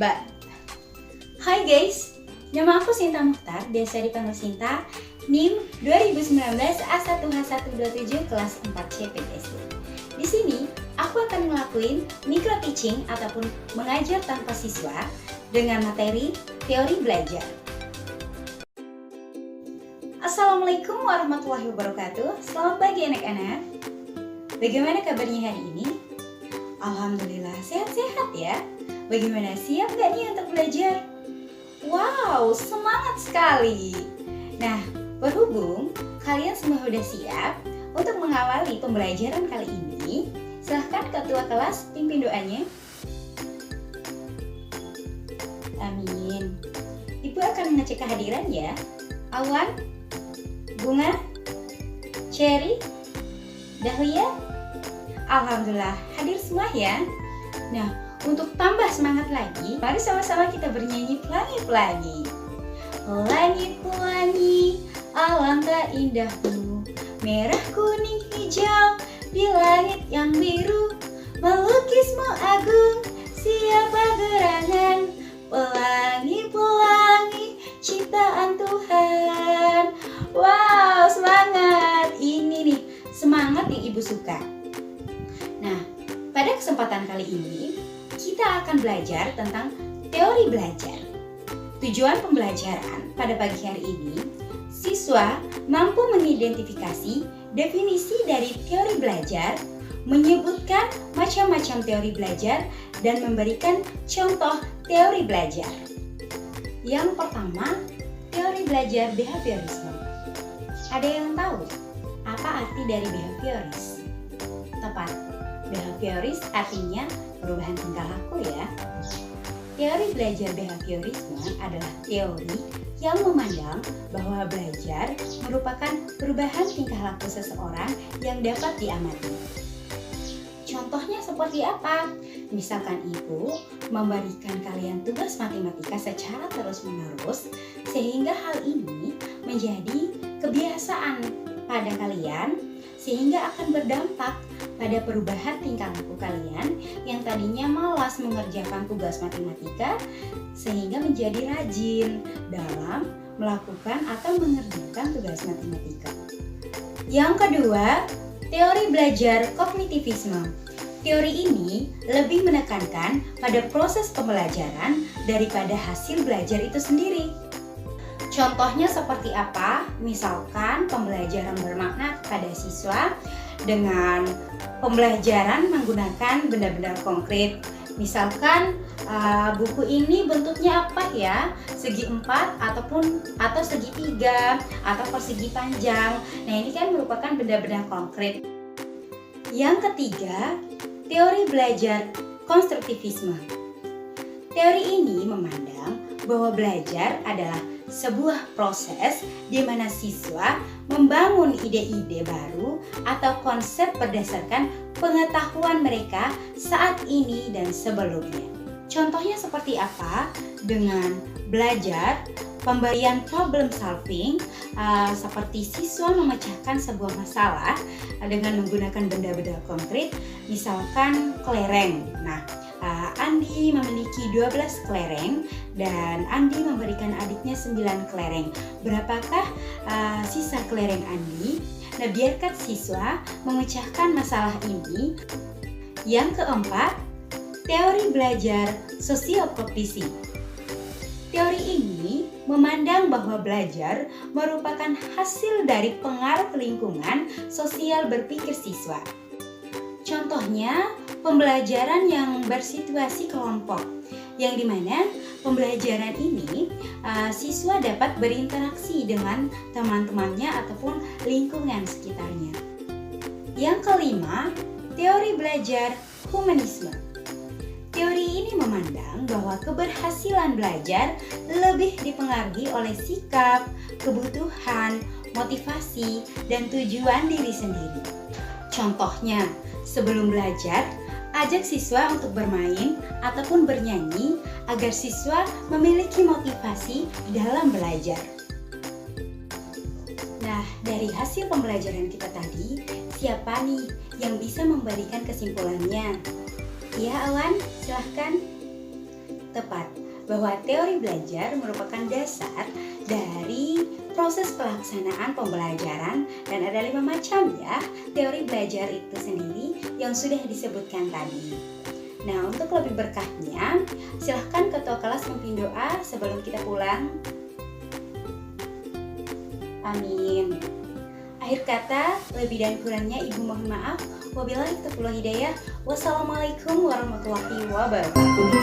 Ba. Hai guys, nama aku Sinta Mukhtar, biasa dipanggil Sinta, NIM 2019 A1H127 kelas 4 CPTSD. Di sini, aku akan ngelakuin micro teaching ataupun mengajar tanpa siswa dengan materi teori belajar. Assalamualaikum warahmatullahi wabarakatuh. Selamat pagi anak-anak. Bagaimana kabarnya hari ini? Alhamdulillah sehat-sehat ya. Bagaimana, siap gak nih untuk belajar? Wow, semangat sekali. Nah, berhubung kalian semua sudah siap untuk mengawali pembelajaran kali ini, silahkan ketua kelas pimpin doanya. Amin. Ibu akan mengecek kehadiran ya. Awan, Bunga, Cherry, Dahlia, alhamdulillah hadir semua ya. Nah, untuk tambah semangat lagi, mari sama-sama kita bernyanyi pelangi-pelangi. Pelangi-pelangi, alangkah indahmu, merah, kuning, hijau, di langit yang biru, melukismu agung, siapa gerangan, pelangi-pelangi, ciptaan Tuhan. Wow, semangat! Ini nih, semangat yang ibu suka. Nah, pada kesempatan kali ini, kita akan belajar tentang teori belajar. Tujuan pembelajaran pada pagi hari ini, siswa mampu mengidentifikasi definisi dari teori belajar, menyebutkan macam-macam teori belajar, dan memberikan contoh teori belajar. Yang pertama, teori belajar behaviorisme. Ada yang tahu apa arti dari behavioris? Tepat, behavioris artinya perubahan tingkah laku ya. Teori belajar behaviorisme adalah teori yang memandang bahwa belajar merupakan perubahan tingkah laku seseorang yang dapat diamati. Contohnya seperti apa? Misalkan ibu memberikan kalian tugas matematika secara terus-menerus sehingga hal ini menjadi kebiasaan pada kalian sehingga akan berdampak pada perubahan tingkah laku kalian yang tadinya malas mengerjakan tugas matematika sehingga menjadi rajin dalam melakukan atau mengerjakan tugas matematika. Yang kedua, teori belajar kognitivisme. Teori ini lebih menekankan pada proses pembelajaran daripada hasil belajar itu sendiri. Contohnya seperti apa? Misalkan pembelajaran bermakna kepada siswa dengan pembelajaran menggunakan benda-benda konkret. Misalkan buku ini bentuknya apa ya? Segi 4 atau segi 3 atau persegi panjang. Nah, ini kan merupakan benda-benda konkret. Yang ketiga, teori belajar konstruktivisme. Teori ini memandang bahwa belajar adalah sebuah proses di mana siswa membangun ide-ide baru atau konsep berdasarkan pengetahuan mereka saat ini dan sebelumnya. Contohnya seperti apa? Dengan belajar pemberian problem solving, seperti siswa memecahkan sebuah masalah dengan menggunakan benda-benda konkret, misalkan kelereng. Nah, Andi memiliki 12 kelereng dan Andi memberikan adiknya 9 kelereng. Berapakah sisa kelereng Andi? Nah, biarkan siswa memecahkan masalah ini. Yang keempat, teori belajar sosiokognisi. Teori ini memandang bahwa belajar merupakan hasil dari pengaruh lingkungan sosial berpikir siswa. Contohnya, pembelajaran yang bersituasi kelompok, yang dimana pembelajaran ini siswa dapat berinteraksi dengan teman-temannya ataupun lingkungan sekitarnya. Yang kelima, teori belajar humanisme. Teori ini memandang bahwa keberhasilan belajar lebih dipengaruhi oleh sikap, kebutuhan, motivasi, dan tujuan diri sendiri. Contohnya, sebelum belajar, ajak siswa untuk bermain ataupun bernyanyi agar siswa memiliki motivasi dalam belajar. Nah, dari hasil pembelajaran kita tadi, siapa nih yang bisa memberikan kesimpulannya? Ya, Awan, silahkan. tepat bahwa teori belajar merupakan dasar dari proses pelaksanaan pembelajaran dan ada 5 macam ya teori belajar itu sendiri yang sudah disebutkan tadi. Nah, untuk lebih berkahnya, silahkan ketua kelas memimpin doa sebelum kita pulang. Amin. Akhir kata, lebih dan kurangnya Ibu mohon maaf. Wabillahi taufiq wal hidayah. Wassalamualaikum warahmatullahi wabarakatuh.